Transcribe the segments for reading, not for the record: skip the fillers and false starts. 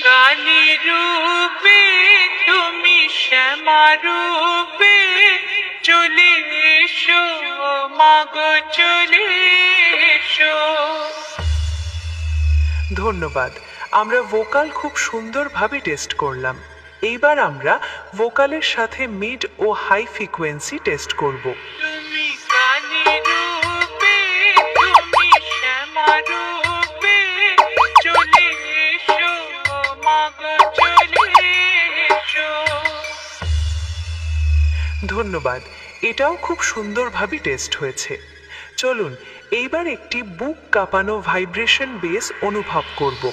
কালী রূপে তুমি শ্যামা রূপে চলে এসো মাগো চলে এসো। ধন্যবাদ। আমরা ভোকাল খুব সুন্দরভাবে টেস্ট করলাম। এইবার আমরা ভোকালের সাথে মিড ও হাই ফ্রিকোয়েন্সি টেস্ট করব। তুমি কালী রূপে তুমি শ্যামা রূপে চলে এসো মাগো চলে এসো। ধন্যবাদ। এটাও খুব সুন্দরভাবে টেস্ট হয়েছে। চলুন এইবার একটি বুক কাঁপানো ভাইব্রেশন বেস অনুভব করব।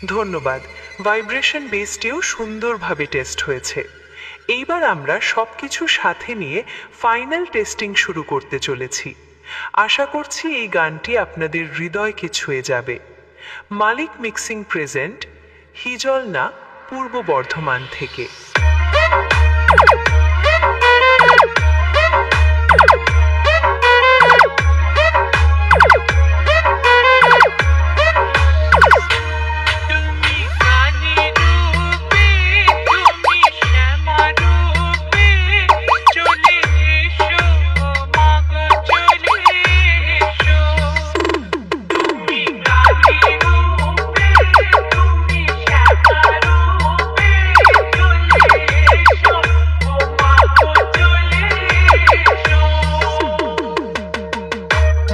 ধন্যবাদ। ভাইব্রেশন বেসটিও সুন্দরভাবে টেস্ট হয়েছে। এইবার আমরা সবকিছু সাথে নিয়ে ফাইনাল টেস্টিং শুরু করতে চলেছি। আশা করছি এই গানটি আপনাদের হৃদয়কে ছুঁয়ে যাবে। মালিক মিক্সিং প্রেজেন্ট, হিজলনা, পূর্ব বর্ধমান থেকে।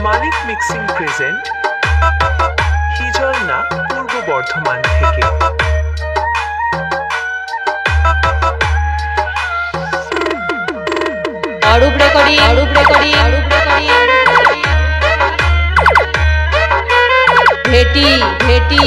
মালিক মিক্সিং প্রেজেন্ট, হিজলনা, পূর্ব বর্ধমান থেকে। অরূপ রেকর্ডিং, ভেটি